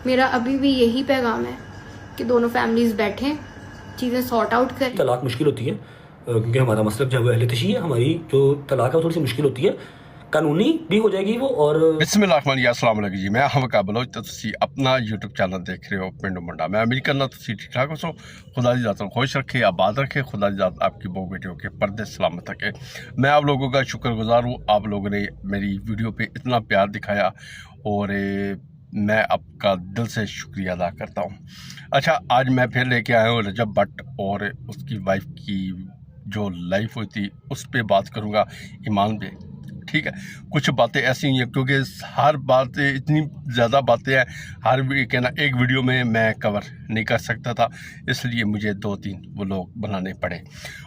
मेरा अभी भी यही पैगाम है कि दोनों फैमिलीज बैठें, चीज़ें सॉर्ट आउट करें। तलाक मुश्किल होती है क्योंकि हमारा मसलब जो है अहले तशी है। हमारी जो तलाक है वो थोड़ी सी मुश्किल होती है, कानूनी भी हो जाएगी वो। और बिस्मिल्लाहिर्रहमानिर्रहीम, अस्सलाम वालेकुम जी। मैं हवका बलोच तो तुसी अपना यूट्यूब चैनल देख रहे हो पिंड मुंडा। मैं उम्मीद करना तुसी ठीक ठाक हो। खुदा दी जात खुश रखे, आबाद रखे। खुदा दी जात आपकी बहु बेटियों के पर्दे सलामत रखे। मैं आप लोगों का शुक्रगुजार हूँ, आप लोगों ने मेरी वीडियो पे इतना प्यार दिखाया और मैं आपका दिल से शुक्रिया अदा करता हूँ। अच्छा, आज मैं फिर लेके आया हूँ रजब भट्ट और उसकी वाइफ की जो लाइफ हुई थी उस पर बात करूँगा, ईमान पे। ठीक है, कुछ बातें ऐसी हैं क्योंकि हर बात इतनी ज़्यादा बातें हैं, हर कहना एक वीडियो में मैं कवर नहीं कर सकता था, इसलिए मुझे 2-3 वो लोग बनाने पड़े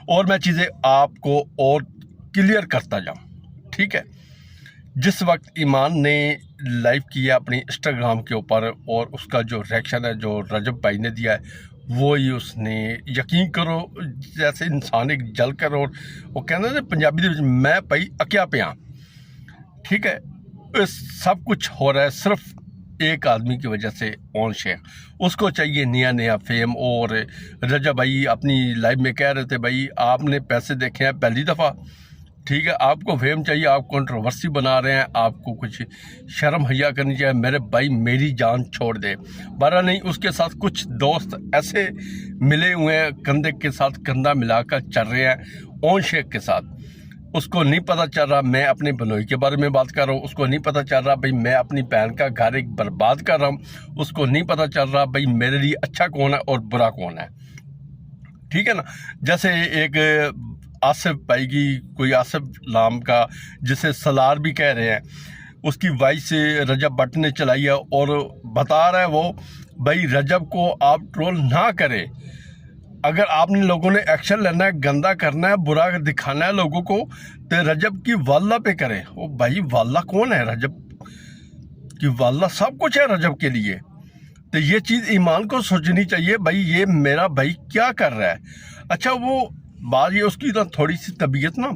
और मैं चीज़ें आपको और क्लियर करता जाऊँ। ठीक है, जिस वक्त ईमान ने लाइव किया अपनी इंस्टाग्राम के ऊपर और उसका जो रिएक्शन है जो रजब भाई ने दिया है वो ही उसने यकीन करो जैसे इंसान एक जल कर, और वो कहना ना पंजाबी मैं भाई अक्या पिया। ठीक है, इस सब कुछ हो रहा है सिर्फ एक आदमी की वजह से, ओन शेख। उसको चाहिए नया नया फेम। और रजब भाई अपनी लाइव में कह रहे थे भाई आपने पैसे देखे हैं पहली दफ़ा। ठीक है, आपको फेम चाहिए, आप कंट्रोवर्सी बना रहे हैं, आपको कुछ शर्म हया करनी चाहिए। मेरे भाई मेरी जान छोड़ दे। बारह नहीं, उसके साथ कुछ दोस्त ऐसे मिले हुए हैं, कंधे के साथ कंधा मिलाकर चल रहे हैं ओन शेख के साथ। उसको नहीं पता चल रहा मैं अपने बनोई के बारे में बात कर रहा हूँ, उसको नहीं पता चल रहा भाई मैं अपनी बहन का घर एक बर्बाद कर रहा हूँ, उसको नहीं पता चल रहा भाई मेरे लिए अच्छा कौन है और बुरा कौन है। ठीक है ना, जैसे एक आसिफ भाई की कोई आसिफ नाम का जिसे सलार भी कह रहे हैं, उसकी वाइफ से रजब भट्ट ने चलाई है और बता रहा है वो भाई रजब को आप ट्रोल ना करें। अगर आपने लोगों ने एक्शन लेना है, गंदा करना है, बुरा दिखाना है लोगों को, तो रजब की वाला पे करें। वो भाई वाला कौन है? रजब की वाला सब कुछ है रजब के लिए। तो ये चीज़ ईमान को सोचनी चाहिए भाई ये मेरा भाई क्या कर रहा है। अच्छा, वो बात ये उसकी ना थोड़ी सी तबीयत ना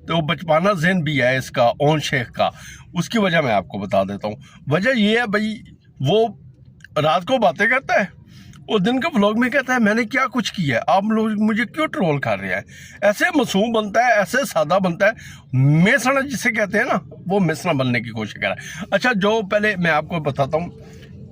तो बचपना जहन भी है इसका ओन शेख का, उसकी वजह मैं आपको बता देता हूँ। वजह ये है भाई वो रात को बातें करता है और दिन का व्लॉग में कहता है मैंने क्या कुछ किया है, आप लोग मुझे क्यों ट्रोल कर रहे हैं। ऐसे मासूम बनता है, ऐसे सादा बनता है, मेसना जिसे कहते हैं ना, वो मेसना बनने की कोशिश कर रहा है। अच्छा, जो पहले मैं आपको बताता हूँ,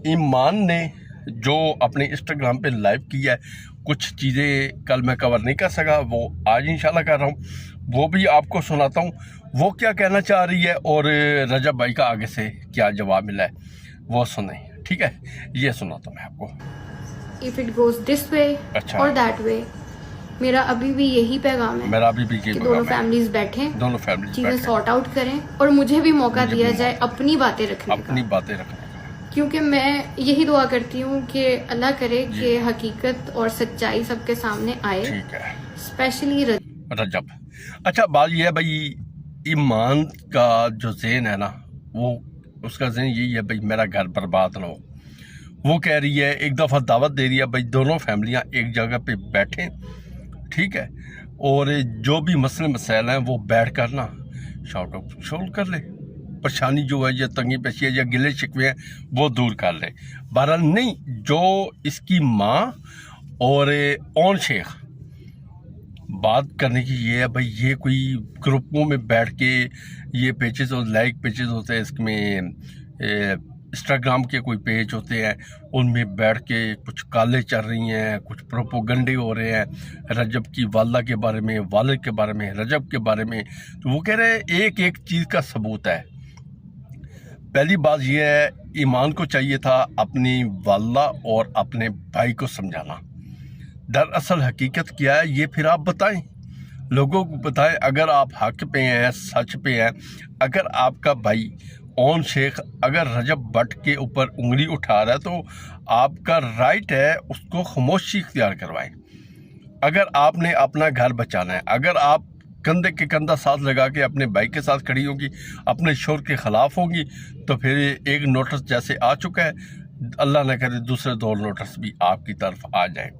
ईमान ने जो अपने इंस्टाग्राम पे लाइव किया है, कुछ चीज़ें कल मैं कवर नहीं कर सका, वो आज इंशाल्लाह कर रहा हूँ, वो भी आपको सुनाता हूँ वो क्या कहना चाह रही है और रजब भाई का आगे से क्या जवाब मिला है वो सुने। ठीक है, ये सुनाता हूँ मैं आपको। If it goes this way अच्छा। और दैट वे, मेरा अभी भी यही पैगाम है मेरा अभी भी कि दोनों फैमिलीज बैठें, दोनों फैमिली चीजें सॉर्ट आउट करें और मुझे भी मौका दिया जाए अपनी बातें रखने का। क्योंकि मैं यही दुआ करती हूँ कि अल्लाह करे कि हकीकत और सच्चाई सबके सामने आए। ठीक है, स्पेशली रजब। अच्छा, बात यह है भाई ईमान का जो ज़हन है ना, वो उसका ज़हन यही है भाई मेरा घर बर्बाद ना हो। वो कह रही है, एक दफ़ा दावत दे रही है भाई दोनों फैमिलियाँ एक जगह पे बैठें। ठीक है, और जो भी मसले मसाइल हैं वो बैठ कर ना शॉर्ट आउट सोल्व कर ले। परेशानी जो है या तंगी पेशी है या गिले शिकवे हैं वो दूर कर ले। बहरहाल नहीं, जो इसकी माँ और ओन शेख बात करने की ये है भाई, ये कोई ग्रुपों में बैठ के ये पेजेस और लाइक पेजेस होते हैं, इसमें इंस्टाग्राम के कोई पेज होते हैं, उनमें बैठ के कुछ काले चल रही हैं, कुछ प्रोपोगंडे हो रहे हैं रजब की वाला के बारे में, वालिद के बारे में, रजब के बारे में। तो वो कह रहे हैं एक एक चीज़ का सबूत है। पहली बात यह है, ईमान को चाहिए था अपनी वाला और अपने भाई को समझाना। दरअसल हकीकत क्या है ये फिर आप बताएं, लोगों को बताएं। अगर आप हक पे हैं, सच पे हैं, अगर आपका भाई ओन शेख अगर रजब भट्ट के ऊपर उंगली उठा रहा है तो आपका राइट है उसको खामोशी इख्तियार करवाएं। अगर आपने अपना घर बचाना है, अगर आप कंधे के कंधा साथ लगा के अपने भाई के साथ खड़ी होगी, अपने शोर के ख़िलाफ़ होंगी, तो फिर एक नोटिस जैसे आ चुका है, अल्लाह न करे दूसरे 2 नोटिस भी आपकी तरफ आ जाए।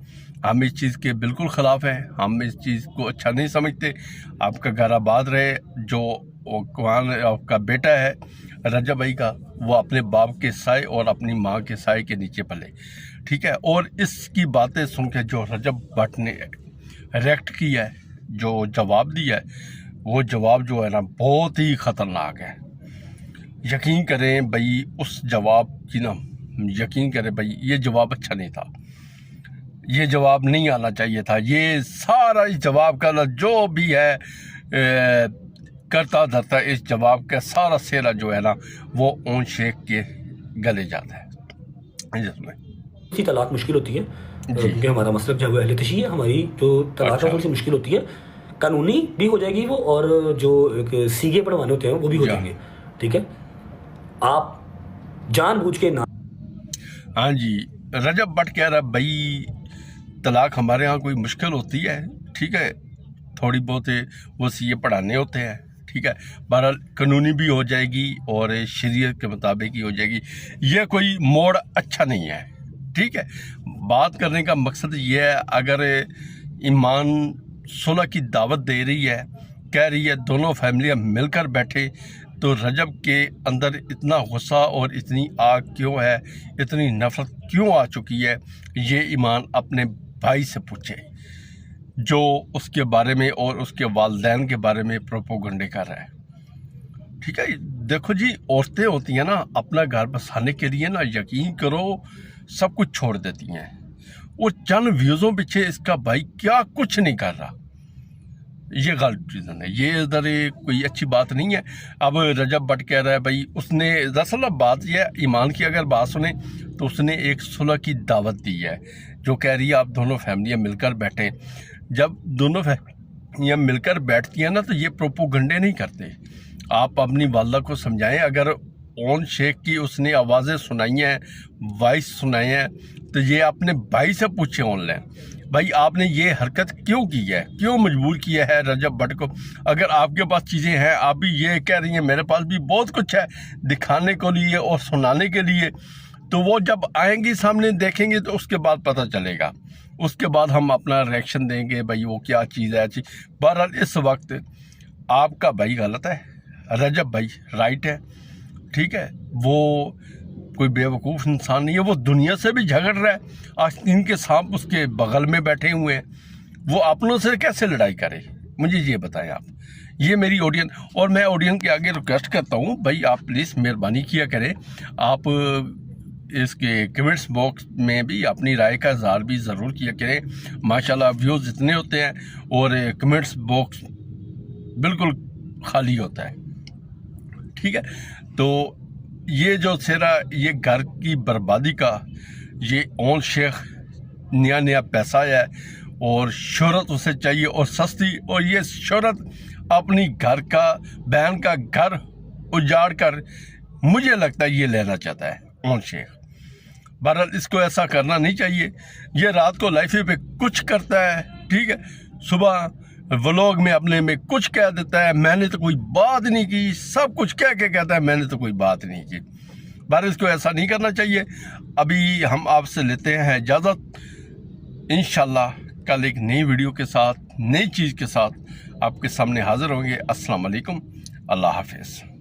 हम इस चीज़ के बिल्कुल ख़िलाफ़ हैं, हम इस चीज़ को अच्छा नहीं समझते। आपका घर आबाद रहे, जो कौन आपका बेटा है रजब भाई का, वो अपने बाप के साए और अपनी माँ के साए के नीचे पले, ठीक है। और इसकी बातें सुन के जो रजब भट्ट ने रिएक्ट किया है, जो जवाब दिया है, वो जवाब जो है ना बहुत ही ख़तरनाक है। यकीन करें भाई उस जवाब की ना, यकीन करें भाई ये जवाब अच्छा नहीं था, ये जवाब नहीं आना चाहिए था। ये सारा इस जवाब का ना जो भी है करता धरता, इस जवाब का सारा सेरा जो है ना वो ओन शेख के गले जाता है जिसमें इसी तलाक मुश्किल होती है, क्योंकि हमारा मसलब जो है अहले तशी है, हमारी जो तलाक है थोड़ी सी मुश्किल होती है, कानूनी भी हो जाएगी वो, और जो एक सीगे पढ़वाने होते हैं वो भी हो जाएंगे, ठीक है। आप जानबूझ के ना, हाँ जी, रजब भट्ट कह रहा है भाई तलाक हमारे यहाँ कोई मुश्किल होती है, ठीक है, थोड़ी बहुत वो सीए पढ़ाने होते हैं, ठीक है, बहरहाल कानूनी भी हो जाएगी और शरीयत के मुताबिक ही हो जाएगी। ये कोई मोड़ अच्छा नहीं है, ठीक है। बात करने का मकसद ये है, अगर ईमान सुलह की दावत दे रही है, कह रही है दोनों फैमिलियाँ मिलकर बैठे, तो रजब के अंदर इतना गुस्सा और इतनी आग क्यों है, इतनी नफरत क्यों आ चुकी है, ये ईमान अपने भाई से पूछे जो उसके बारे में और उसके वालिदैन के बारे में प्रोपोगंडे कर रहा है, ठीक है। देखो जी, औरतें होती हैं ना अपना घर बसाने के लिए ना, यकीन करो सब कुछ छोड़ देती हैं, और चंद व्यूज़ों पीछे इसका भाई क्या कुछ नहीं कर रहा। ये गलत रीज़न है, ये इधर कोई अच्छी बात नहीं है। अब रजब भट्ट कह रहा है भाई उसने, दरअसल बात यह ईमान की अगर बात सुने तो उसने एक सुलह की दावत दी है, जो कह रही है आप दोनों फैमिलियाँ मिलकर बैठें। जब दोनों फैमिलियाँ मिलकर बैठती हैं ना तो ये प्रोपोगंडे नहीं करते। आप अपनी वालदा को समझाएं, अगर ओन शेख की उसने आवाज़ें सुनाई हैं, वॉइस सुनाए हैं, तो ये अपने भाई से पूछे ऑनलाइन, भाई आपने ये हरकत क्यों की है, क्यों मजबूर किया है रजब भट्ट को। अगर आपके पास चीज़ें हैं, आप भी ये कह रही हैं मेरे पास भी बहुत कुछ है दिखाने को लिए और सुनाने के लिए, तो वो जब आएंगी सामने देखेंगे तो उसके बाद पता चलेगा, उसके बाद हम अपना रिएक्शन देंगे भाई वो क्या चीज़ है। बहरहाल इस वक्त आपका भाई गलत है, रजब भाई राइट है, ठीक है। वो कोई बेवकूफ़ इंसान नहीं है, वो दुनिया से भी झगड़ रहा है। आज इनके सांप उसके बगल में बैठे हुए हैं, वो अपनों से कैसे लड़ाई करे, मुझे ये बताएं आप। ये मेरी ऑडियंस, और मैं ऑडियंस के आगे रिक्वेस्ट करता हूँ भाई आप प्लीज़ मेहरबानी किया करें, आप इसके कमेंट्स बॉक्स में भी अपनी राय का इज़हार भी ज़रूर किया करें। माशाल्लाह व्यूज़ इतने होते हैं और कमेंट्स बॉक्स बिल्कुल खाली होता है, ठीक है। तो ये जो सेरा, ये घर की बर्बादी का ये ओन शेख नया नया पैसा है और शोहरत उसे चाहिए और सस्ती, और ये शोहरत अपनी घर का, बहन का घर उजाड़ कर मुझे लगता है ये लेना चाहता है ओन शेख। बहरहाल इसको ऐसा करना नहीं चाहिए। ये रात को लाइफ पे कुछ करता है, ठीक है, सुबह व्लॉग में अपने में कुछ कह देता है, मैंने तो कोई बात नहीं की, सब कुछ कह के कहता है मैंने तो कोई बात नहीं की। बहरहाल इसको ऐसा नहीं करना चाहिए। अभी हम आपसे लेते हैं इजाज़त, इंशाल्लाह कल एक नई वीडियो के साथ, नई चीज़ के साथ आपके सामने हाजिर होंगे। अस्सलाम वालेकुम, अल्लाह हाफिज़।